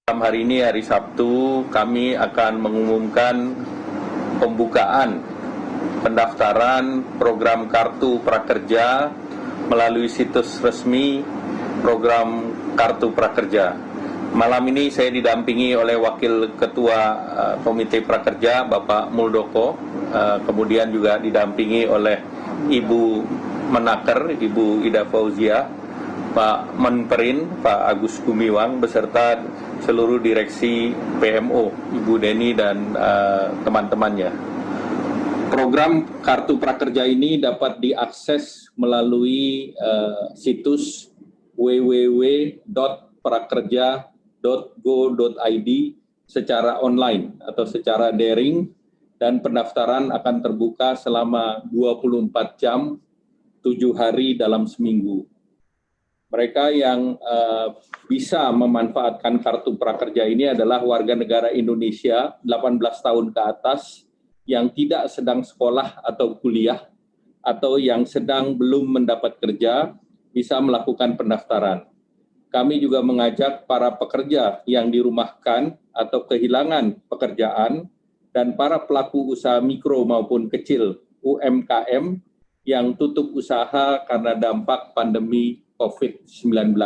Malam hari ini, hari Sabtu, kami akan mengumumkan pembukaan pendaftaran program Kartu Prakerja melalui situs resmi program Kartu Prakerja. Malam ini saya didampingi oleh Wakil Ketua Komite Prakerja, Bapak Muldoko, kemudian juga didampingi oleh Ibu Menaker, Ibu Ida Fauzia, Pak Menperin, Pak Agus Gumiwang, beserta seluruh direksi PMO, Ibu Deni dan teman-temannya. Program Kartu Prakerja ini dapat diakses melalui situs www.prakerja.go.id secara online atau secara daring, dan pendaftaran akan terbuka selama 24 jam, 7 hari dalam seminggu. Mereka yang bisa memanfaatkan Kartu Prakerja ini adalah warga negara Indonesia 18 tahun ke atas yang tidak sedang sekolah atau kuliah atau yang sedang belum mendapat kerja bisa melakukan pendaftaran. Kami juga mengajak para pekerja yang dirumahkan atau kehilangan pekerjaan dan para pelaku usaha mikro maupun kecil UMKM yang tutup usaha karena dampak pandemi COVID-19.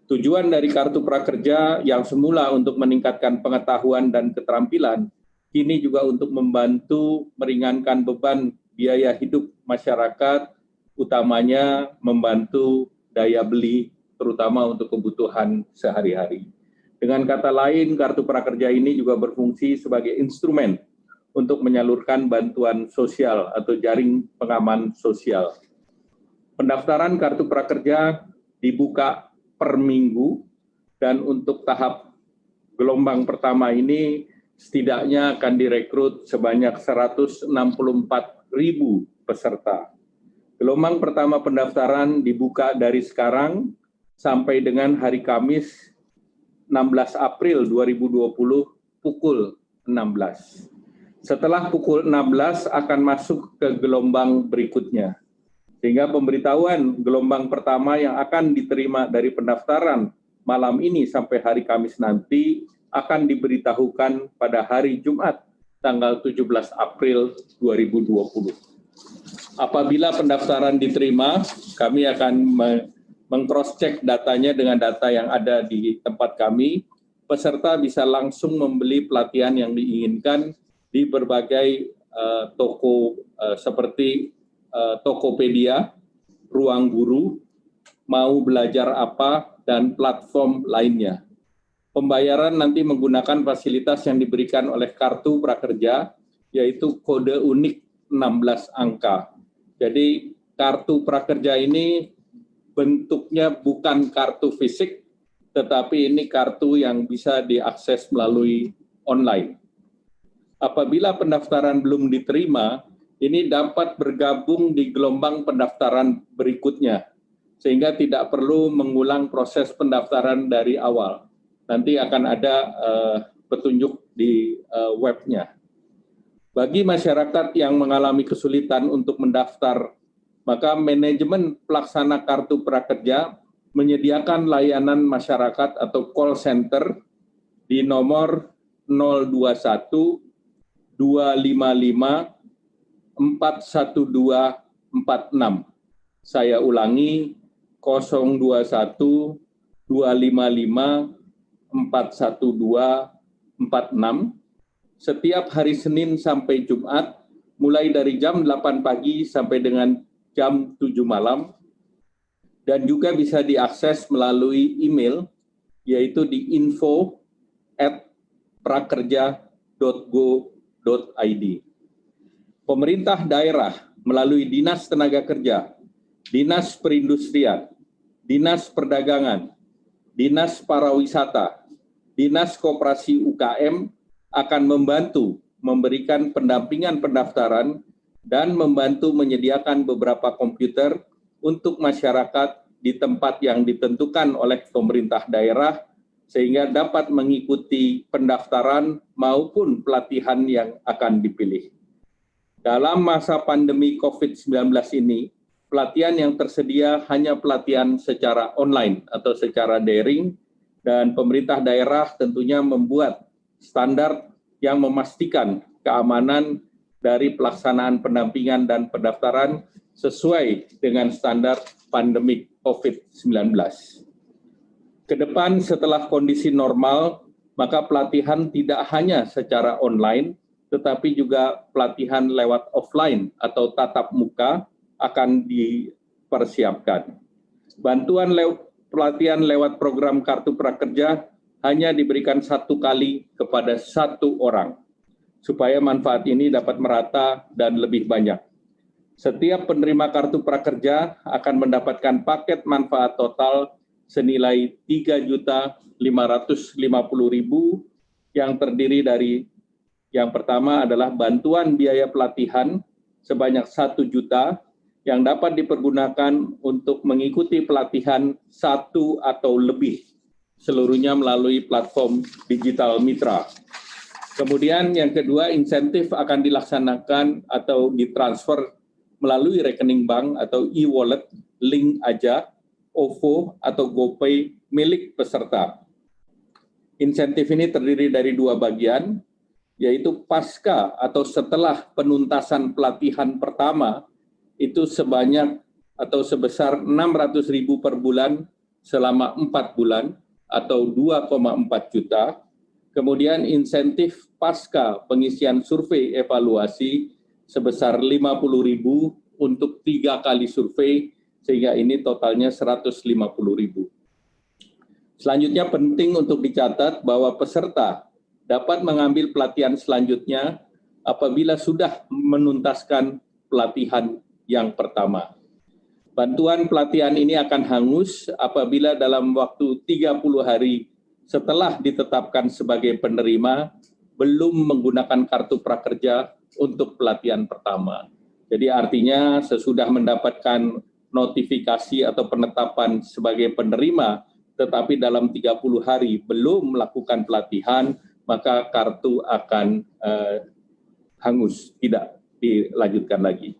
Tujuan dari Kartu Prakerja yang semula untuk meningkatkan pengetahuan dan keterampilan, kini juga untuk membantu meringankan beban biaya hidup masyarakat, utamanya membantu daya beli, terutama untuk kebutuhan sehari-hari. Dengan kata lain, Kartu Prakerja ini juga berfungsi sebagai instrumen untuk menyalurkan bantuan sosial atau jaring pengaman sosial. Pendaftaran Kartu Prakerja dibuka per minggu, dan untuk tahap gelombang pertama ini setidaknya akan direkrut sebanyak 164.000 peserta. Gelombang pertama pendaftaran dibuka dari sekarang sampai dengan hari Kamis 16 April 2020 pukul 16. Setelah pukul 16 akan masuk ke gelombang berikutnya. Sehingga pemberitahuan gelombang pertama yang akan diterima dari pendaftaran malam ini sampai hari Kamis nanti akan diberitahukan pada hari Jumat tanggal 17 April 2020. Apabila pendaftaran diterima, kami akan meng-cross-check datanya dengan data yang ada di tempat kami. Peserta bisa langsung membeli pelatihan yang diinginkan di berbagai toko seperti Tokopedia, Ruang Guru, Mau Belajar Apa, dan platform lainnya. Pembayaran nanti menggunakan fasilitas yang diberikan oleh Kartu Prakerja, yaitu kode unik 16 angka. Jadi Kartu Prakerja ini bentuknya bukan kartu fisik, tetapi ini kartu yang bisa diakses melalui online. Apabila pendaftaran belum diterima, ini dapat bergabung di gelombang pendaftaran berikutnya, sehingga tidak perlu mengulang proses pendaftaran dari awal. Nanti akan ada petunjuk di webnya. Bagi masyarakat yang mengalami kesulitan untuk mendaftar, maka manajemen pelaksana Kartu Prakerja menyediakan layanan masyarakat atau call center di nomor 021 255 41246. Saya ulangi, 021 255 41246. Setiap hari Senin sampai Jumat, mulai dari jam 8 pagi sampai dengan jam 7 malam, dan juga bisa diakses melalui email, yaitu di info@prakerja.go.id. Pemerintah daerah melalui Dinas Tenaga Kerja, Dinas Perindustrian, Dinas Perdagangan, Dinas Pariwisata, Dinas Koperasi UKM akan membantu memberikan pendampingan pendaftaran dan membantu menyediakan beberapa komputer untuk masyarakat di tempat yang ditentukan oleh pemerintah daerah, sehingga dapat mengikuti pendaftaran maupun pelatihan yang akan dipilih. Dalam masa pandemi COVID-19 ini, pelatihan yang tersedia hanya pelatihan secara online atau secara daring, dan pemerintah daerah tentunya membuat standar yang memastikan keamanan dari pelaksanaan pendampingan dan pendaftaran sesuai dengan standar pandemik COVID-19. Kedepan setelah kondisi normal, maka pelatihan tidak hanya secara online, tetapi juga pelatihan lewat offline atau tatap muka akan dipersiapkan. Bantuan pelatihan lewat program Kartu Prakerja hanya diberikan 1 kali kepada 1 orang, supaya manfaat ini dapat merata dan lebih banyak. Setiap penerima Kartu Prakerja akan mendapatkan paket manfaat total senilai Rp3.550.000 yang terdiri dari yang pertama adalah bantuan biaya pelatihan sebanyak 1 juta yang dapat dipergunakan untuk mengikuti pelatihan 1 atau lebih, seluruhnya melalui platform digital mitra. Kemudian yang kedua, insentif akan dilaksanakan atau ditransfer melalui rekening bank atau e-wallet, link aja, OVO atau GoPay milik peserta. Insentif ini terdiri dari 2 bagian, yaitu pasca atau setelah penuntasan pelatihan pertama itu sebanyak atau sebesar Rp600.000 per bulan selama 4 bulan atau 2,4 juta. Kemudian insentif pasca pengisian survei evaluasi sebesar Rp50.000 untuk 3 kali survei, sehingga ini totalnya Rp150.000. Selanjutnya penting untuk dicatat bahwa peserta dapat mengambil pelatihan selanjutnya apabila sudah menuntaskan pelatihan yang pertama. Bantuan pelatihan ini akan hangus apabila dalam waktu 30 hari setelah ditetapkan sebagai penerima belum menggunakan Kartu Prakerja untuk pelatihan pertama. Jadi artinya sesudah mendapatkan notifikasi atau penetapan sebagai penerima, tetapi dalam 30 hari belum melakukan pelatihan, maka kartu akan hangus, tidak dilanjutkan lagi.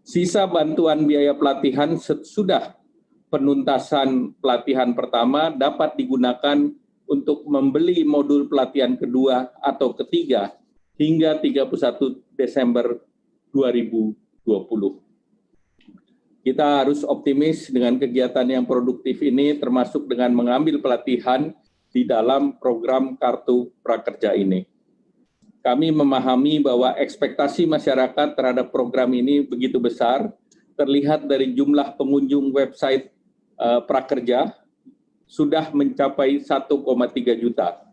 Sisa bantuan biaya pelatihan sesudah penuntasan pelatihan pertama dapat digunakan untuk membeli modul pelatihan kedua atau ketiga hingga 31 Desember 2020. Kita harus optimis dengan kegiatan yang produktif ini, termasuk dengan mengambil pelatihan di dalam program Kartu Prakerja ini. Kami memahami bahwa ekspektasi masyarakat terhadap program ini begitu besar, terlihat dari jumlah pengunjung website Prakerja sudah mencapai 1,3 juta.